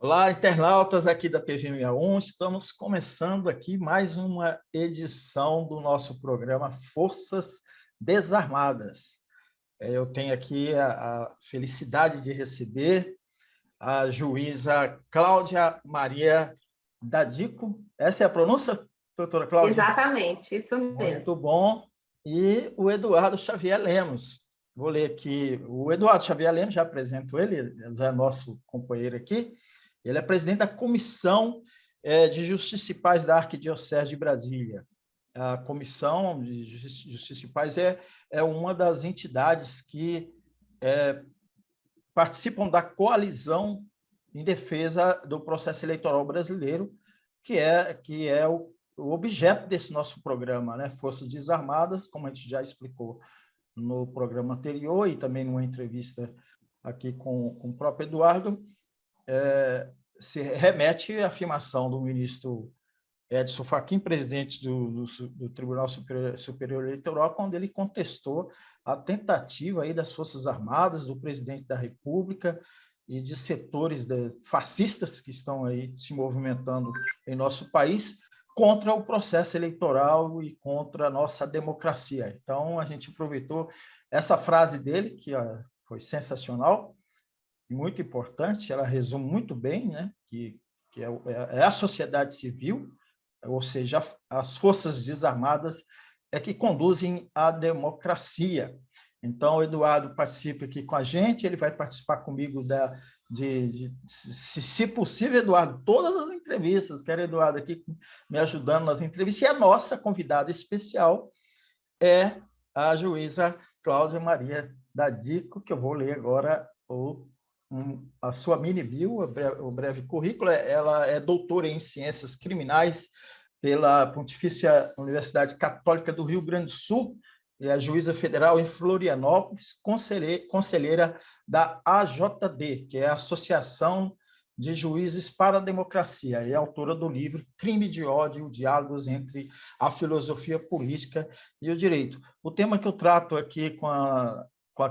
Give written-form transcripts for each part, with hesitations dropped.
Olá, internautas aqui da TV 61, estamos começando aqui mais uma edição do nosso programa Forças Desarmadas. Eu tenho aqui a felicidade de receber a juíza Cláudia Maria Dadico. Essa é a pronúncia, doutora Cláudia? Exatamente, isso Muito mesmo. bom. E o Eduardo Xavier Lemos. Vou ler aqui. O Eduardo Xavier Lemos, já apresento ele já é nosso companheiro aqui. Ele é presidente da Comissão de Justiça e Paz da Arquidiocese de Brasília. A Comissão de Justiça e Paz é uma das entidades que participam da coalizão em defesa do processo eleitoral brasileiro, que é o objeto desse nosso programa, né? Forças Desarmadas, como a gente já explicou no programa anterior e também numa entrevista aqui com o próprio Eduardo, se remete à afirmação do ministro Edson Fachin, presidente do Tribunal Superior Eleitoral, quando ele contestou a tentativa aí das Forças Armadas, do presidente da República e de setores fascistas que estão aí se movimentando em nosso país contra o processo eleitoral e contra a nossa democracia. Então, a gente aproveitou essa frase dele, que foi sensacional, muito importante, ela resume muito bem, né, que é a sociedade civil, ou seja, as forças desarmadas é que conduzem a democracia. Então, o Eduardo participa aqui com a gente, ele vai participar comigo se possível, Eduardo, todas as entrevistas. Quero Eduardo aqui me ajudando nas entrevistas. E a nossa convidada especial é a juíza Cláudia Maria Dadico, que eu vou ler agora a sua mini-bio, o breve currículo. Ela é doutora em Ciências Criminais pela Pontifícia Universidade Católica do Rio Grande do Sul, e é juíza federal em Florianópolis, conselheira da AJD, que é a Associação de Juízes para a Democracia, e é autora do livro Crime de Ódio, Diálogos entre a Filosofia Política e o Direito. O tema que eu trato aqui com a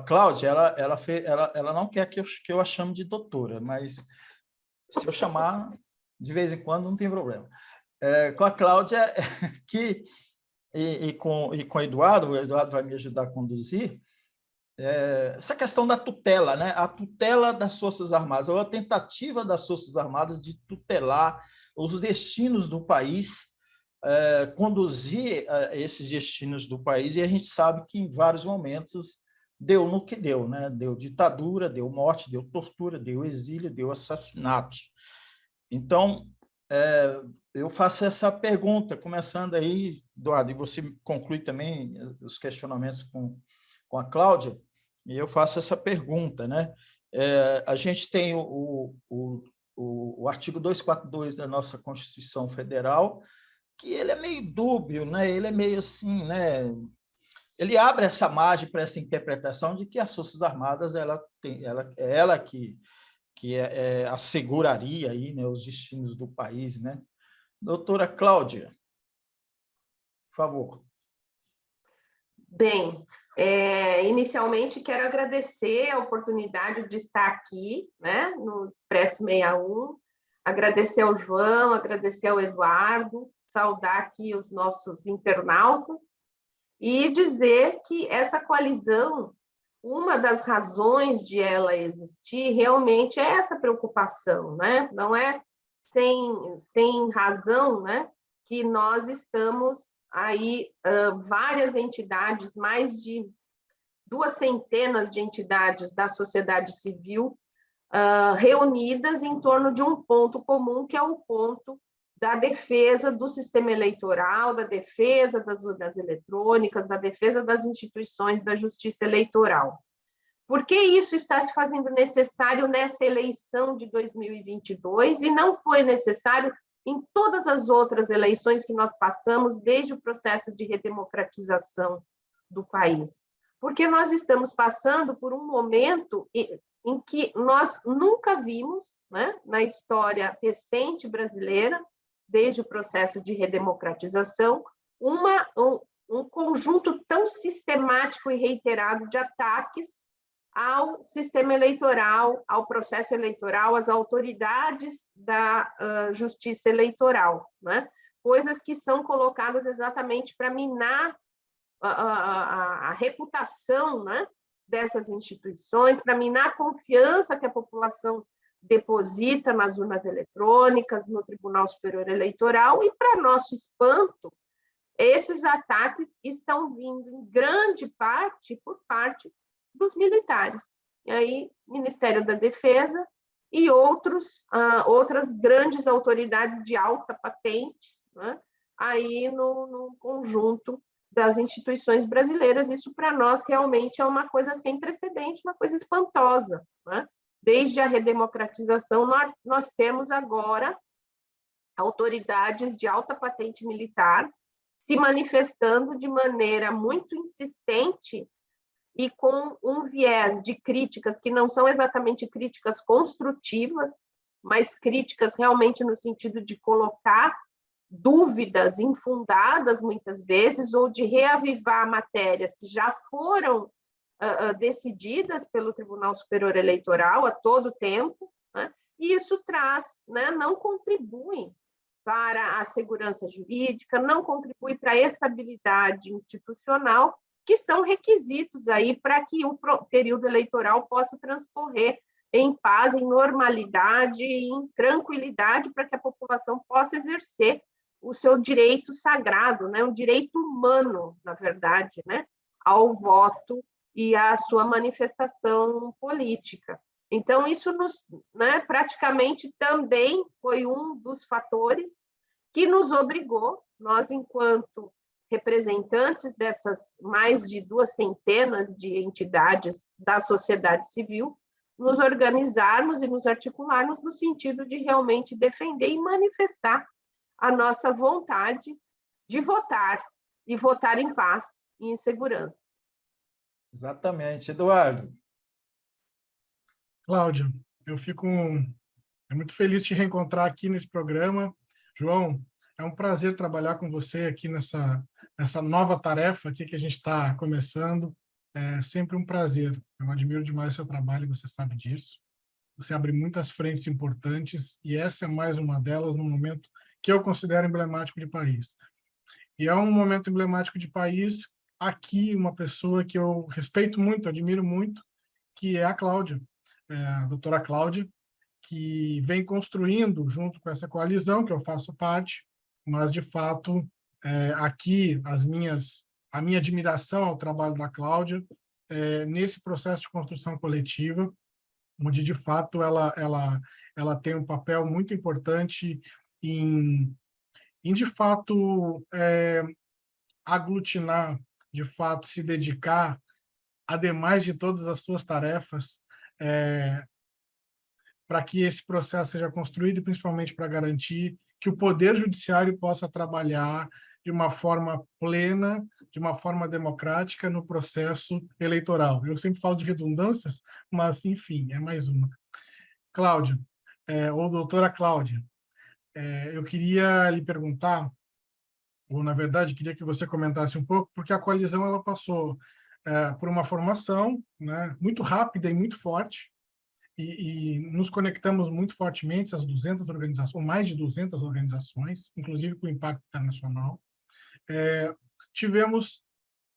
Cláudia, ela não quer que eu a chame de doutora, mas se eu chamar de vez em quando, não tem problema. Com a Cláudia, com o Eduardo vai me ajudar a conduzir, essa questão da tutela, né? A tutela das Forças Armadas, ou a tentativa das Forças Armadas de tutelar os destinos do país, conduzir esses destinos do país, e a gente sabe que em vários momentos deu no que deu, né? Deu ditadura, deu morte, deu tortura, deu exílio, deu assassinato. Então, eu faço essa pergunta, começando aí, Eduardo, e você conclui também os questionamentos com a Cláudia, e eu faço essa pergunta, né? A gente tem o artigo 242 da nossa Constituição Federal, que ele é meio dúbio, né? Ele é meio assim, né? Ele abre essa margem para essa interpretação de que as Forças Armadas ela que asseguraria aí, né, os destinos do país, né? Doutora Cláudia, por favor. Bem, inicialmente quero agradecer a oportunidade de estar aqui, né, no Expresso 61, agradecer ao João, agradecer ao Eduardo, saudar aqui os nossos internautas e dizer que essa coalizão, uma das razões de ela existir realmente é essa preocupação, né? Não é sem razão, né, que nós estamos aí várias entidades, mais de 200 de entidades da sociedade civil reunidas em torno de um ponto comum, que é o ponto da defesa do sistema eleitoral, da defesa das urnas eletrônicas, da defesa das instituições da justiça eleitoral. Por que isso está se fazendo necessário nessa eleição de 2022 e não foi necessário em todas as outras eleições que nós passamos desde o processo de redemocratização do país? Porque nós estamos passando por um momento em que nós nunca vimos, né, na história recente brasileira, desde o processo de redemocratização, um conjunto tão sistemático e reiterado de ataques ao sistema eleitoral, ao processo eleitoral, às autoridades da justiça eleitoral, né? Coisas que são colocadas exatamente para minar a reputação, né, dessas instituições, para minar a confiança que a população deposita nas urnas eletrônicas, no Tribunal Superior Eleitoral, e, para nosso espanto, esses ataques estão vindo, em grande parte, por parte dos militares. E aí, Ministério da Defesa e outras grandes autoridades de alta patente, né, aí no conjunto das instituições brasileiras. Isso, para nós, realmente é uma coisa sem precedente, uma coisa espantosa, né? Desde a redemocratização, nós temos agora autoridades de alta patente militar se manifestando de maneira muito insistente e com um viés de críticas que não são exatamente críticas construtivas, mas críticas realmente no sentido de colocar dúvidas infundadas, muitas vezes, ou de reavivar matérias que já foram decididas pelo Tribunal Superior Eleitoral a todo tempo, né? E isso traz, né, não contribui para a segurança jurídica, não contribui para a estabilidade institucional, que são requisitos aí para que o período eleitoral possa transcorrer em paz, em normalidade, em tranquilidade, para que a população possa exercer o seu direito sagrado, né, um direito humano, na verdade, né, ao voto e à sua manifestação política. Então, isso né, praticamente também foi um dos fatores que nos obrigou, nós, enquanto representantes dessas mais de 200 de entidades da sociedade civil, nos organizarmos e nos articularmos no sentido de realmente defender e manifestar a nossa vontade de votar, e votar em paz e em segurança. Exatamente. Eduardo. Cláudia, eu fico muito feliz de te reencontrar aqui nesse programa. João, é um prazer trabalhar com você aqui nessa nova tarefa aqui que a gente está começando. É sempre um prazer. Eu admiro demais o seu trabalho, você sabe disso. Você abre muitas frentes importantes e essa é mais uma delas no momento que eu considero emblemático de país. E é um momento emblemático de país aqui, uma pessoa que eu respeito muito, admiro muito, que é a Cláudia, a doutora Cláudia, que vem construindo, junto com essa coalizão, que eu faço parte, mas, de fato, aqui a minha admiração ao trabalho da Cláudia, nesse processo de construção coletiva, onde, de fato, ela tem um papel muito importante em de fato, aglutinar, de fato, se dedicar, ademais de todas as suas tarefas, para que esse processo seja construído e principalmente para garantir que o Poder Judiciário possa trabalhar de uma forma plena, de uma forma democrática no processo eleitoral. Eu sempre falo de redundâncias, mas, enfim, é mais uma. Cláudia, ou doutora Cláudia, eu queria lhe perguntar, ou, na verdade, queria que você comentasse um pouco, porque a coalizão ela passou por uma formação, né, muito rápida e muito forte, e nos conectamos muito fortemente às 200 organizações, ou mais de 200 organizações, inclusive com impacto internacional. Tivemos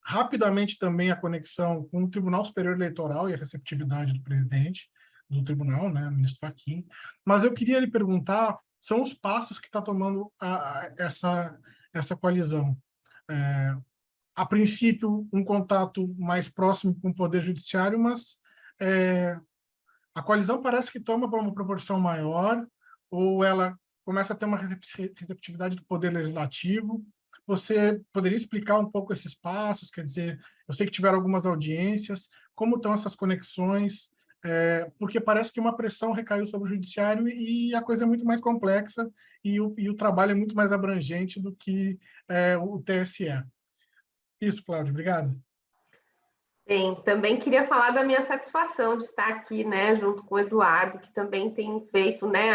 rapidamente também a conexão com o Tribunal Superior Eleitoral e a receptividade do presidente do tribunal, né, ministro Fachin. Mas eu queria lhe perguntar, são os passos que está tomando essa coalizão. A princípio, um contato mais próximo com o Poder Judiciário, mas a coalizão parece que toma uma proporção maior, ou ela começa a ter uma receptividade do Poder Legislativo. Você poderia explicar um pouco esses passos? Quer dizer, eu sei que tiveram algumas audiências, como estão essas conexões? Porque parece que uma pressão recaiu sobre o Judiciário e a coisa é muito mais complexa e o trabalho é muito mais abrangente do que o TSE. Isso, Cláudia, obrigado. Bem, também queria falar da minha satisfação de estar aqui, né, junto com o Eduardo, que também tem feito, né,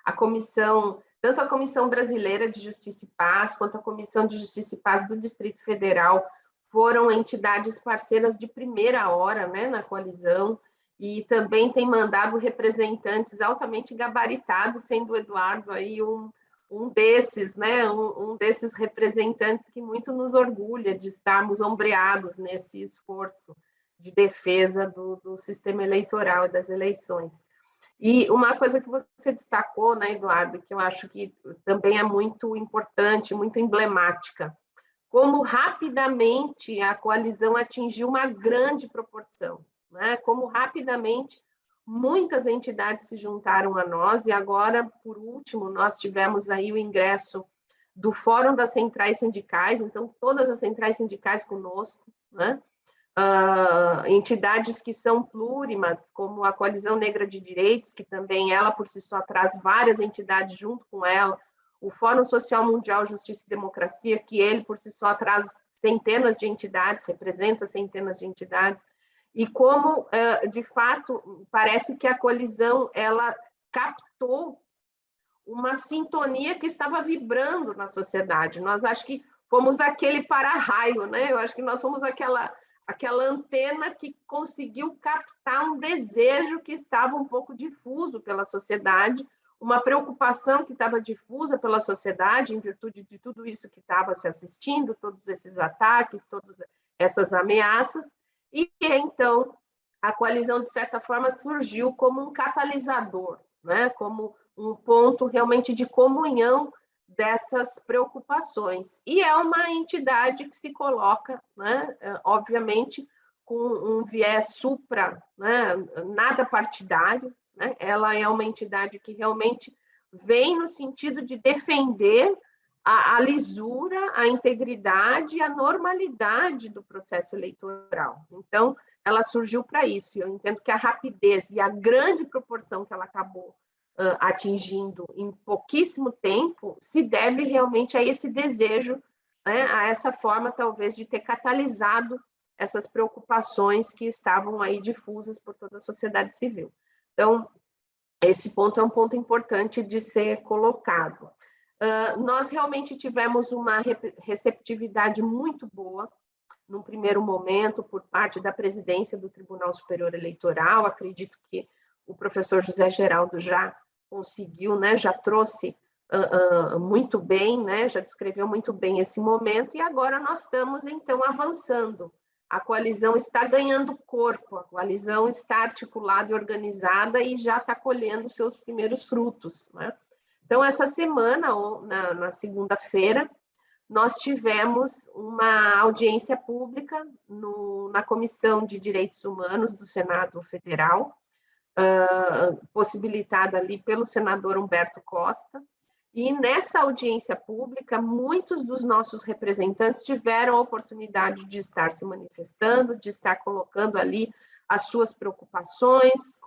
a comissão, tanto a Comissão Brasileira de Justiça e Paz, quanto a Comissão de Justiça e Paz do Distrito Federal, foram entidades parceiras de primeira hora, né, na coalizão, e também tem mandado representantes altamente gabaritados, sendo o Eduardo aí um desses, né, um desses representantes que muito nos orgulha de estarmos ombreados nesse esforço de defesa do sistema eleitoral e das eleições. E uma coisa que você destacou, né, Eduardo, que eu acho que também é muito importante, muito emblemática, como rapidamente a coalizão atingiu uma grande proporção, né? Como rapidamente muitas entidades se juntaram a nós, e agora, por último, nós tivemos aí o ingresso do Fórum das Centrais Sindicais, então todas as centrais sindicais conosco, né? Entidades que são plurimas, como a Coalizão Negra de Direitos, que também ela por si só traz várias entidades junto com ela, o Fórum Social Mundial Justiça e Democracia, que ele por si só traz centenas de entidades, representa centenas de entidades, e como, de fato, parece que a coalizão ela captou uma sintonia que estava vibrando na sociedade. Nós acho que fomos aquele para-raio, né? Eu acho que nós somos aquela antena que conseguiu captar um desejo que estava um pouco difuso pela sociedade, uma preocupação que estava difusa pela sociedade em virtude de tudo isso que estava se assistindo, todos esses ataques, todas essas ameaças, e então a coalizão, de certa forma, surgiu como um catalisador, né? Como um ponto realmente de comunhão dessas preocupações. E é uma entidade que se coloca, né, obviamente, com um viés supra, né, nada partidário, né? Ela é uma entidade que realmente vem no sentido de defender a lisura, a integridade e a normalidade do processo eleitoral. Então, ela surgiu para isso. Eu entendo que a rapidez e a grande proporção que ela acabou atingindo em pouquíssimo tempo se deve realmente a esse desejo, né, a essa forma, talvez, de ter catalisado essas preocupações que estavam aí difusas por toda a sociedade civil. Então, esse ponto é um ponto importante de ser colocado. Nós realmente tivemos uma receptividade muito boa, num primeiro momento, por parte da presidência do Tribunal Superior Eleitoral. Acredito que o professor José Geraldo já conseguiu, né, já trouxe muito bem, né, já descreveu muito bem esse momento, e agora nós estamos, então, avançando. A coalizão está ganhando corpo, a coalizão está articulada e organizada e já está colhendo seus primeiros frutos, né? Então, essa semana, na segunda-feira, nós tivemos uma audiência pública na Comissão de Direitos Humanos do Senado Federal, possibilitada ali pelo senador Humberto Costa, e nessa audiência pública, muitos dos nossos representantes tiveram a oportunidade de estar se manifestando, de estar colocando ali as suas preocupações,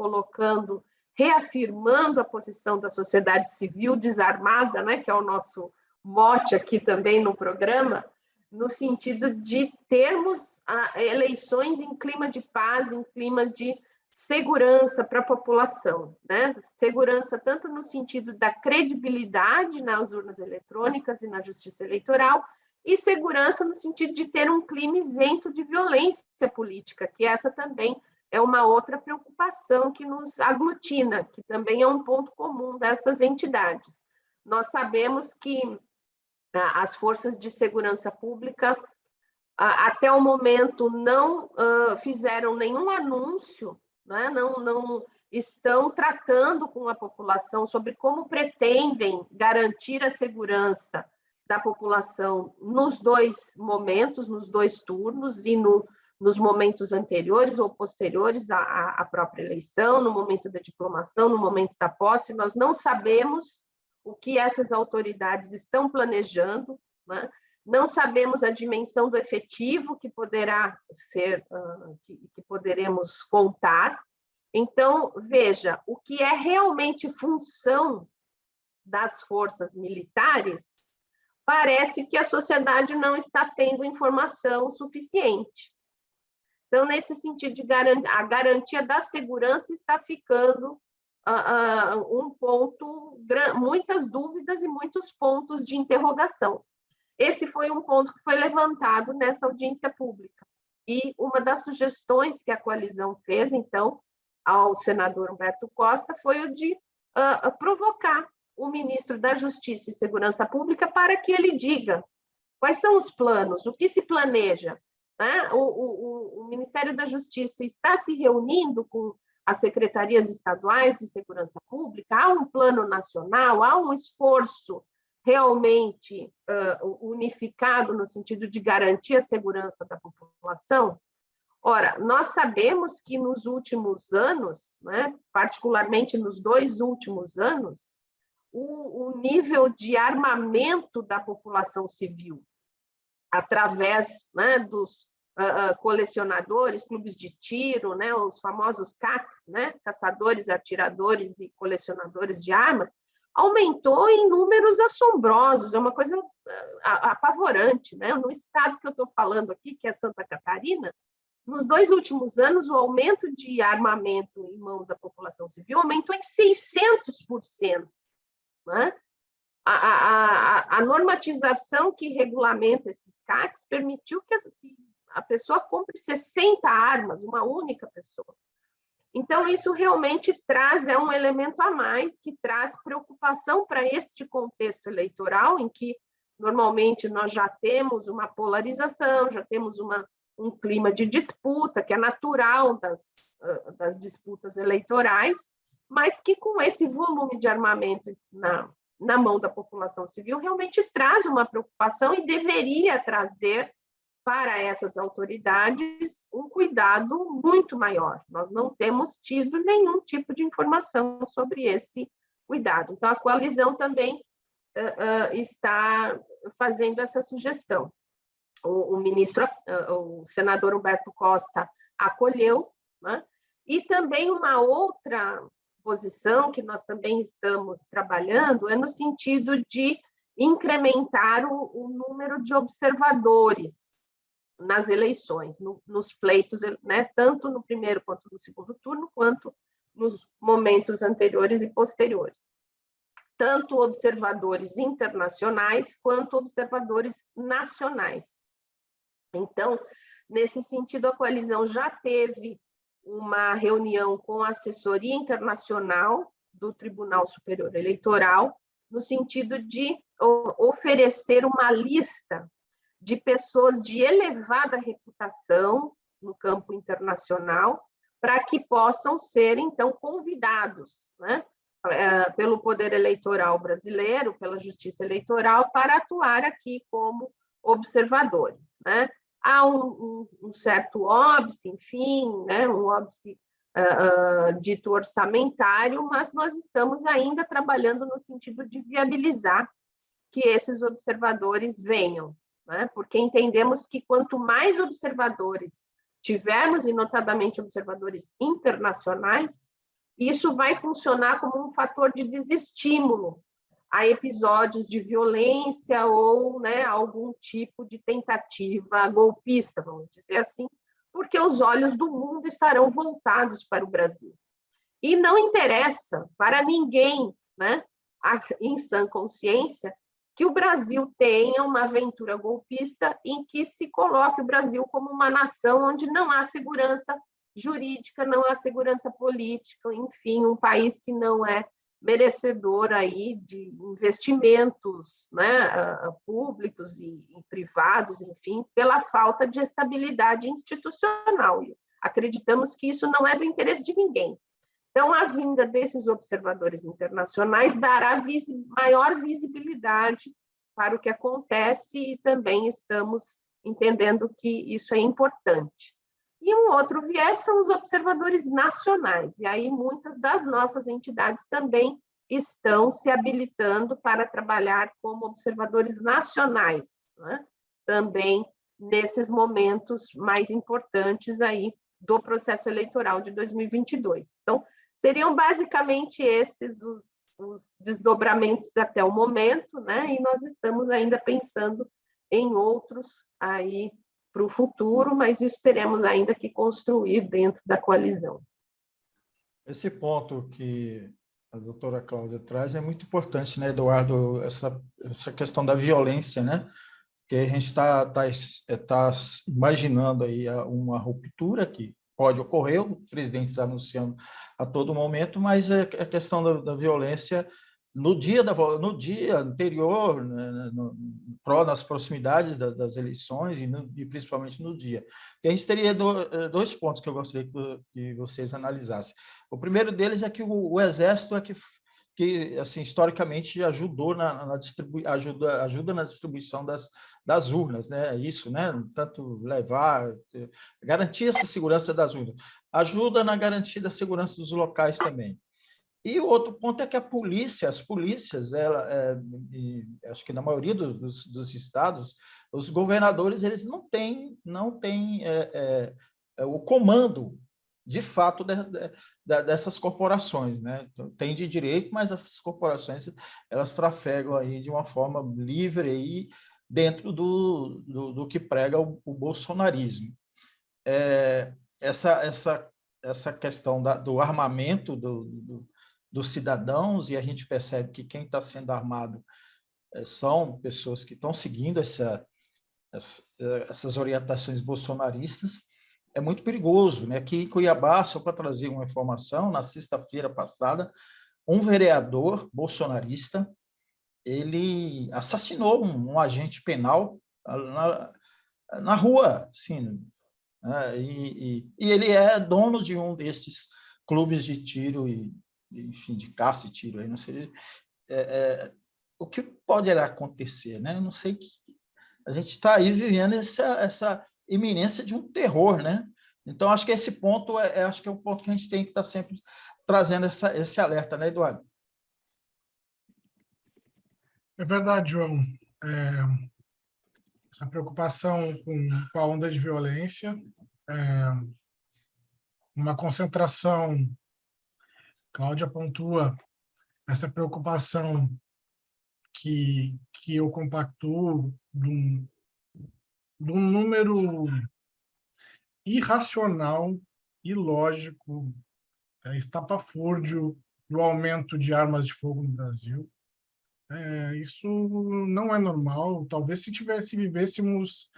reafirmando a posição da sociedade civil desarmada, né, que é o nosso mote aqui também no programa, no sentido de termos eleições em clima de paz, em clima de segurança para a população, né? Segurança tanto no sentido da credibilidade nas urnas eletrônicas e na justiça eleitoral, e segurança no sentido de ter um clima isento de violência política, que essa também é uma outra preocupação que nos aglutina, que também é um ponto comum dessas entidades. Nós sabemos que as forças de segurança pública, até o momento, não fizeram nenhum anúncio, né? Não estão tratando com a população sobre como pretendem garantir a segurança da população nos dois momentos, nos dois turnos e nos momentos anteriores ou posteriores à própria eleição, no momento da diplomação, no momento da posse. Nós não sabemos o que essas autoridades estão planejando, né? Não sabemos a dimensão do efetivo que poderá ser, que poderemos contar. Então, veja, o que é realmente função das forças militares, parece que a sociedade não está tendo informação suficiente. Então, nesse sentido, a garantia da segurança está ficando um ponto, muitas dúvidas e muitos pontos de interrogação. Esse foi um ponto que foi levantado nessa audiência pública. E uma das sugestões que a coalizão fez, então, ao senador Humberto Costa foi o de provocar o ministro da Justiça e Segurança Pública para que ele diga quais são os planos, o que se planeja. Né? O Ministério da Justiça está se reunindo com as secretarias estaduais de segurança pública, há um plano nacional, há um esforço realmente unificado no sentido de garantir a segurança da população. Ora, nós sabemos que nos últimos anos, né, particularmente nos 2 últimos anos, o nível de armamento da população civil, através, né, dos colecionadores, clubes de tiro, né, os famosos CACs, né, caçadores, atiradores e colecionadores de armas, aumentou em números assombrosos, é uma coisa apavorante. Né? No estado que eu estou falando aqui, que é Santa Catarina, nos 2 últimos anos, o aumento de armamento em mãos da população civil aumentou em 600%. Né? A normatização que regulamenta esses CACs permitiu que a pessoa compre 60 armas, uma única pessoa. Então, isso realmente traz um elemento a mais, que traz preocupação para este contexto eleitoral, em que, normalmente, nós já temos uma polarização, já temos um clima de disputa, que é natural das disputas eleitorais, mas que, com esse volume de armamento na mão da população civil, realmente traz uma preocupação e deveria trazer para essas autoridades um cuidado muito maior. Nós não temos tido nenhum tipo de informação sobre esse cuidado. Então, a coalizão também está fazendo essa sugestão. O senador Humberto Costa acolheu, né? E também uma outra posição que nós também estamos trabalhando é no sentido de incrementar o número de observadores nas eleições, nos pleitos, né, tanto no primeiro quanto no segundo turno, quanto nos momentos anteriores e posteriores. Tanto observadores internacionais quanto observadores nacionais. Então, nesse sentido, a coalizão já teve uma reunião com a assessoria internacional do Tribunal Superior Eleitoral, no sentido de oferecer uma lista de pessoas de elevada reputação no campo internacional, para que possam ser, então, convidados, né, pelo Poder Eleitoral brasileiro, pela Justiça Eleitoral, para atuar aqui como observadores. Né? Há um certo óbice, enfim, né, um óbice dito orçamentário, mas nós estamos ainda trabalhando no sentido de viabilizar que esses observadores venham, né? Porque entendemos que quanto mais observadores tivermos, e notadamente observadores internacionais, isso vai funcionar como um fator de desestímulo a episódios de violência ou, né, algum tipo de tentativa golpista, vamos dizer assim, porque os olhos do mundo estarão voltados para o Brasil. E não interessa para ninguém, né, em sã consciência, que o Brasil tenha uma aventura golpista em que se coloque o Brasil como uma nação onde não há segurança jurídica, não há segurança política, enfim, um país que não é merecedor aí de investimentos, né, públicos e privados, enfim, pela falta de estabilidade institucional. E acreditamos que isso não é do interesse de ninguém. Então, a vinda desses observadores internacionais dará maior visibilidade para o que acontece e também estamos entendendo que isso é importante. E um outro viés são os observadores nacionais, e aí muitas das nossas entidades também estão se habilitando para trabalhar como observadores nacionais, né? Também nesses momentos mais importantes aí do processo eleitoral de 2022. Então, seriam basicamente esses os desdobramentos até o momento, né? E nós estamos ainda pensando em outros aí para o futuro, mas isso teremos ainda que construir dentro da coalizão. Esse ponto que a doutora Cláudia traz é muito importante, né, Eduardo? Essa questão da violência, né? Porque a gente está imaginando aí uma ruptura que pode ocorrer, o presidente está anunciando a todo momento, mas a questão da violência no dia anterior, né, nas proximidades das eleições e principalmente no dia. E a gente teria dois pontos que eu gostaria que vocês analisassem. O primeiro deles é que o Exército é que assim, historicamente ajudou ajuda na distribuição das urnas, né? Isso, né? Tanto garantir essa segurança das urnas, ajuda na garantia da segurança dos locais também. E o outro ponto é que as polícias, acho que na maioria dos estados, os governadores eles não têm o comando, de fato, dessas corporações, né? Tem de direito, mas essas corporações elas trafegam aí de uma forma livre aí dentro do que prega o bolsonarismo. Essa questão do armamento dos cidadãos, e a gente percebe que quem está sendo armado são pessoas que estão seguindo essas orientações bolsonaristas, é muito perigoso, né? Aqui em Cuiabá, só para trazer uma informação, na sexta-feira passada, um vereador bolsonarista, ele assassinou um agente penal na rua, assim, né? E ele é dono de um desses clubes de tiro enfim, de caça e tiro, aí não sei o que poderá acontecer, né? Eu não sei que a gente está aí vivendo essa iminência de um terror, né? Então acho que esse ponto acho que é um ponto que a gente tem que estar sempre trazendo esse alerta, né, Eduardo? É verdade, João. Essa preocupação com a onda de violência, uma concentração, Cláudia pontua, essa preocupação que eu compactuo de um número irracional, ilógico, estapafúrdio do aumento de armas de fogo no Brasil. Isso não é normal. Talvez se estivéssemos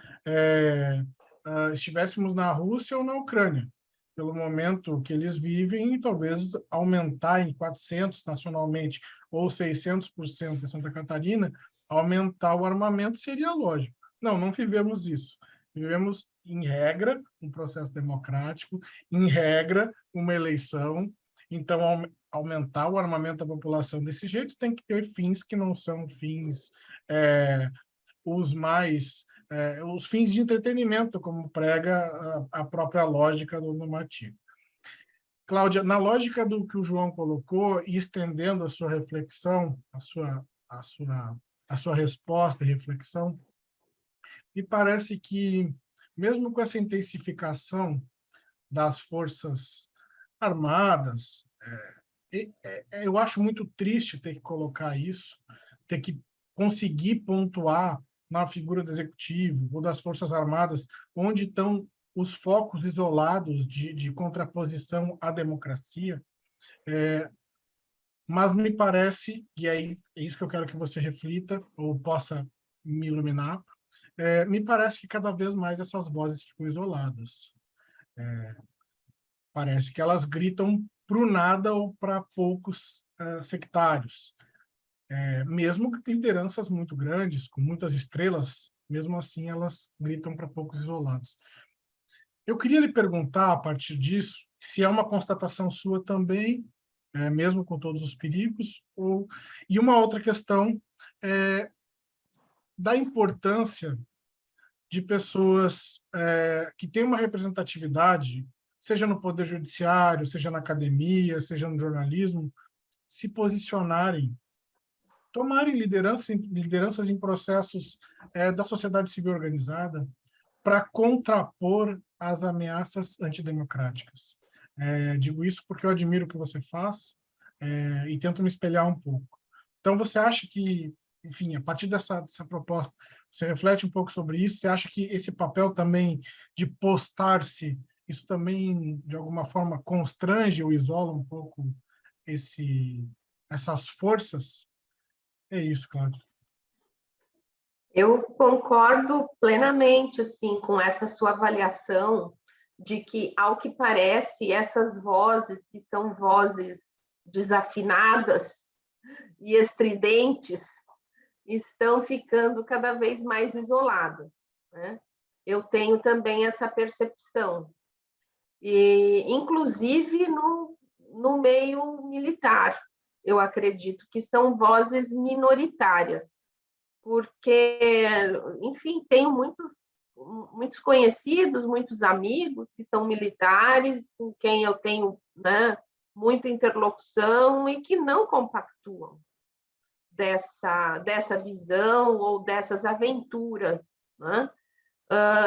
na Rússia ou na Ucrânia, pelo momento que eles vivem, talvez aumentar em 400 nacionalmente ou 600% em Santa Catarina, aumentar o armamento seria lógico. Não vivemos isso. Vivemos, em regra, um processo democrático, em regra, uma eleição. Então, aumentar o armamento da população desse jeito tem que ter fins que não são fins os fins de entretenimento, como prega a própria lógica do normativo. Cláudia, na lógica do que o João colocou e estendendo a sua reflexão, a sua resposta e reflexão, me parece que, mesmo com essa intensificação das forças armadas, eu acho muito triste ter que colocar isso, ter que conseguir pontuar na figura do executivo ou das forças armadas onde estão os focos isolados de contraposição à democracia, mas me parece, e aí é isso que eu quero que você reflita ou possa me iluminar, me parece que cada vez mais essas vozes ficam isoladas. Parece que elas gritam para o nada ou para poucos sectários. Mesmo que lideranças muito grandes, com muitas estrelas, mesmo assim elas gritam para poucos isolados. Eu queria lhe perguntar, a partir disso, se é uma constatação sua também, mesmo com todos os perigos, e uma outra questão da importância de pessoas que têm uma representatividade, seja no poder judiciário, seja na academia, seja no jornalismo, se posicionarem, tomarem lideranças em processos da sociedade civil organizada para contrapor as ameaças antidemocráticas. Digo isso porque eu admiro o que você faz e tento me espelhar um pouco. Então, você acha que, enfim, a partir dessa proposta, você reflete um pouco sobre isso? Você acha que esse papel também de postar-se, isso também, de alguma forma, constrange ou isola um pouco essas forças? É isso, Cláudia. Eu concordo plenamente assim com essa sua avaliação de que, ao que parece, essas vozes, que são vozes desafinadas e estridentes, estão ficando cada vez mais isoladas, né? Eu tenho também essa percepção, e inclusive no meio militar, eu acredito que são vozes minoritárias, porque, enfim, tenho muitos conhecidos, muitos amigos que são militares, com quem eu tenho, né, muita interlocução e que não compactuam dessa visão ou dessas aventuras, né?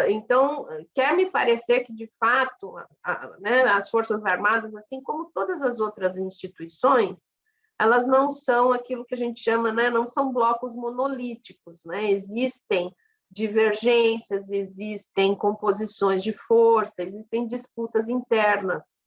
Então, quer me parecer que, de fato, né, as Forças Armadas, assim como todas as outras instituições, elas não são aquilo que a gente chama, né, não são blocos monolíticos, né? Existem divergências, existem composições de força, existem disputas internas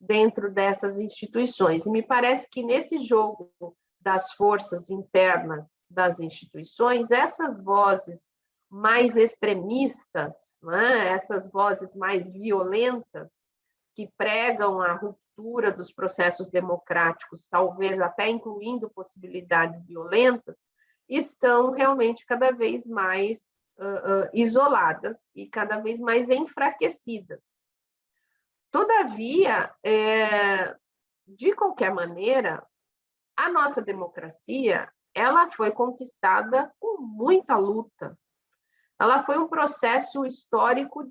dentro dessas instituições. E me parece que nesse jogo das forças internas das instituições, essas vozes mais extremistas, né? Essas vozes mais violentas, que pregam a ruptura dos processos democráticos, talvez até incluindo possibilidades violentas, estão realmente cada vez mais isoladas e cada vez mais enfraquecidas. Todavia, de qualquer maneira, a nossa democracia, ela foi conquistada com muita luta. Ela foi um processo histórico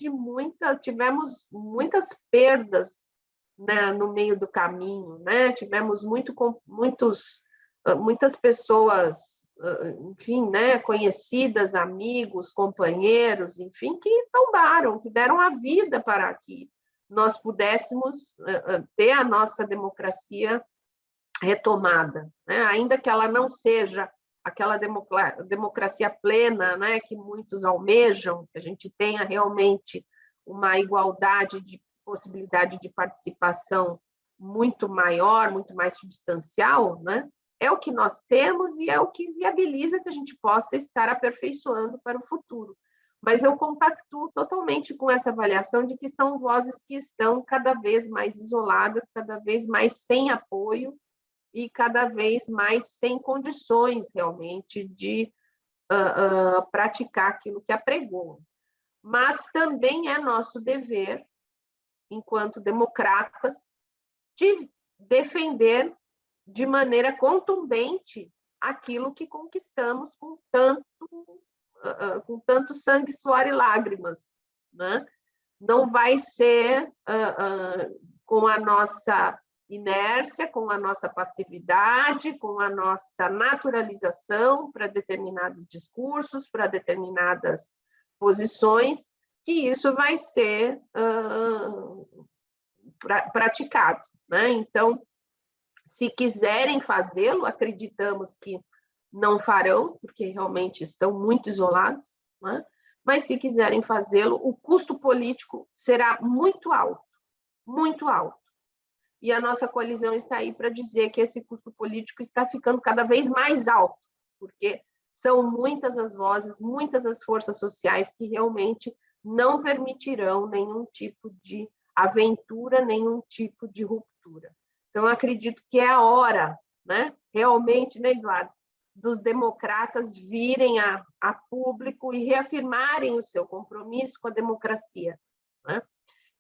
tivemos muitas perdas, né, no meio do caminho, né? Tivemos muitas pessoas, enfim, né, conhecidas, amigos, companheiros, enfim, que tombaram, que deram a vida para que nós pudéssemos ter a nossa democracia retomada, né? Ainda que ela não seja aquela democracia plena, né, que muitos almejam, que a gente tenha realmente uma igualdade de possibilidade de participação muito maior, muito mais substancial, né? É o que nós temos e é o que viabiliza que a gente possa estar aperfeiçoando para o futuro. Mas eu compactuo totalmente com essa avaliação de que são vozes que estão cada vez mais isoladas, cada vez mais sem apoio, e cada vez mais sem condições, realmente, de praticar aquilo que apregoam. Mas também é nosso dever, enquanto democratas, de defender de maneira contundente aquilo que conquistamos com tanto sangue, suor e lágrimas, né? Não vai ser com a nossa inércia, com a nossa passividade, com a nossa naturalização para determinados discursos, para determinadas posições, que isso vai ser praticado, né? Então, se quiserem fazê-lo, acreditamos que não farão, porque realmente estão muito isolados, né? Mas se quiserem fazê-lo, o custo político será muito alto, muito alto. E a nossa coalizão está aí para dizer que esse custo político está ficando cada vez mais alto, porque são muitas as vozes, muitas as forças sociais que realmente não permitirão nenhum tipo de aventura, nenhum tipo de ruptura. Então, acredito que é a hora, né, realmente, né, Eduardo, dos democratas virem a público e reafirmarem o seu compromisso com a democracia, né?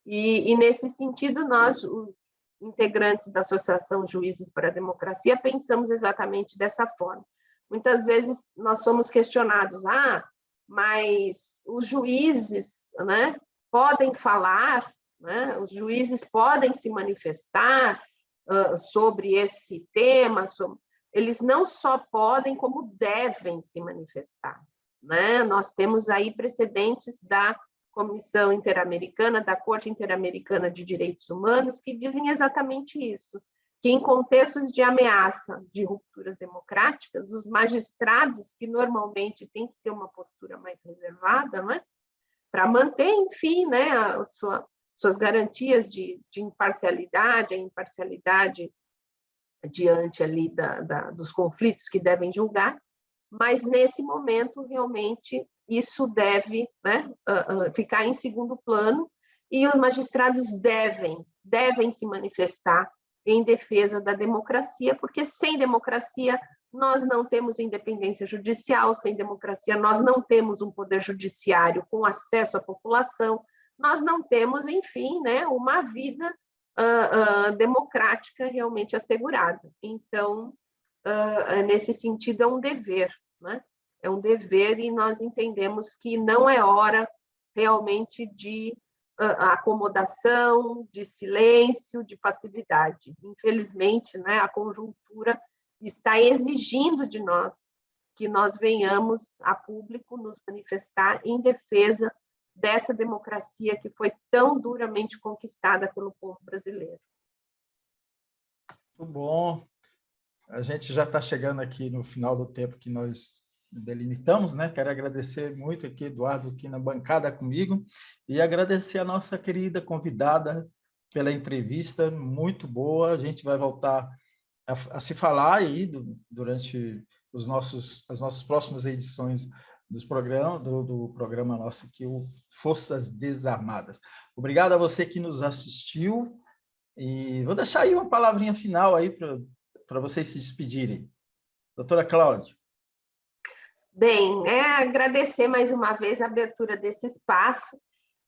E nesse sentido, nós, os integrantes da Associação Juízes para a Democracia, pensamos exatamente dessa forma. Muitas vezes nós somos questionados, mas os juízes, né, podem falar, né, os juízes podem se manifestar sobre esse tema, eles não só podem, como devem se manifestar, né? Nós temos aí precedentes da Comissão Interamericana, da Corte Interamericana de Direitos Humanos, que dizem exatamente isso, que em contextos de ameaça de rupturas democráticas, os magistrados, que normalmente têm que ter uma postura mais reservada, né, para manter, enfim, né, suas garantias de imparcialidade, a imparcialidade diante ali dos conflitos que devem julgar, mas nesse momento realmente isso deve, né, ficar em segundo plano, e os magistrados devem se manifestar em defesa da democracia, porque sem democracia nós não temos independência judicial, sem democracia nós não temos um poder judiciário com acesso à população, nós não temos, enfim, né, uma vida democrática realmente assegurada. Então, nesse sentido, é um dever, né? É um dever, e nós entendemos que não é hora realmente de acomodação, de silêncio, de passividade. Infelizmente, né, a conjuntura está exigindo de nós que nós venhamos a público nos manifestar em defesa dessa democracia que foi tão duramente conquistada pelo povo brasileiro. Muito bom. A gente já está chegando aqui no final do tempo que nós delimitamos, né? Quero agradecer muito aqui, Eduardo, aqui na bancada comigo, e agradecer a nossa querida convidada pela entrevista, muito boa. A gente vai voltar a se falar aí durante as nossas próximas edições do programa nosso aqui, o Forças Desarmadas. Obrigado a você que nos assistiu, e vou deixar aí uma palavrinha final aí para vocês se despedirem. Doutora Cláudia. Bem, agradecer mais uma vez a abertura desse espaço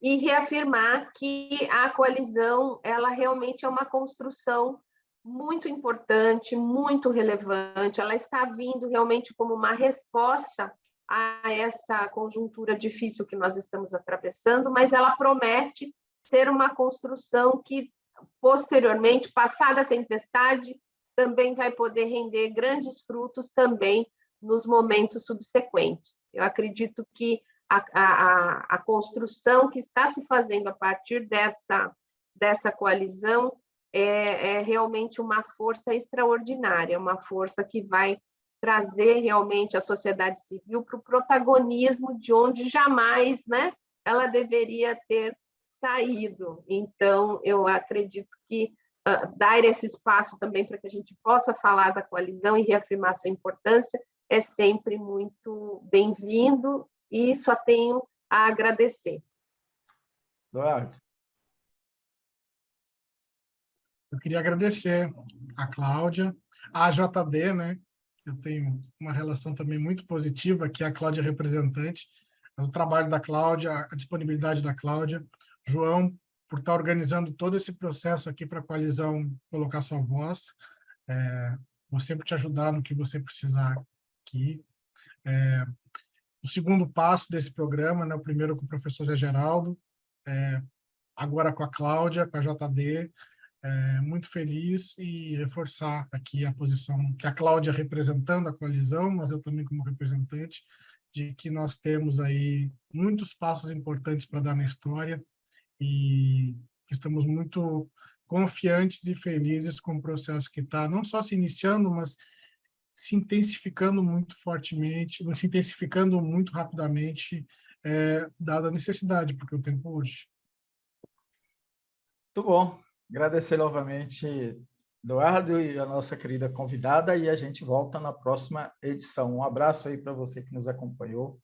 e reafirmar que a coalizão, ela realmente é uma construção muito importante, muito relevante, ela está vindo realmente como uma resposta a essa conjuntura difícil que nós estamos atravessando, mas ela promete ser uma construção que, posteriormente, passada a tempestade, também vai poder render grandes frutos também nos momentos subsequentes. Eu acredito que a construção que está se fazendo a partir dessa coalizão é realmente uma força extraordinária, uma força que vai trazer realmente a sociedade civil para o protagonismo de onde jamais, né, ela deveria ter saído. Então, eu acredito que dar esse espaço também para que a gente possa falar da coalizão e reafirmar sua importância é sempre muito bem-vindo, e só tenho a agradecer. Eduardo. Eu queria agradecer a Cláudia, a JD, né? Eu tenho uma relação também muito positiva, que é a Cláudia representante, mas o trabalho da Cláudia, a disponibilidade da Cláudia, João, por estar organizando todo esse processo aqui para a coalizão colocar sua voz. Vou sempre te ajudar no que você precisar aqui. O segundo passo desse programa, né, o primeiro com o professor Zé Geraldo, agora com a Cláudia, com a JD, muito feliz, e reforçar aqui a posição que a Cláudia representando a coalizão, mas eu também como representante, de que nós temos aí muitos passos importantes para dar na história, e que estamos muito confiantes e felizes com o processo que está não só se iniciando, mas se intensificando muito fortemente, se intensificando muito rapidamente, dada a necessidade, porque o tempo urge. Muito bom. Agradecer novamente, Eduardo, e a nossa querida convidada, e a gente volta na próxima edição. Um abraço aí para você que nos acompanhou.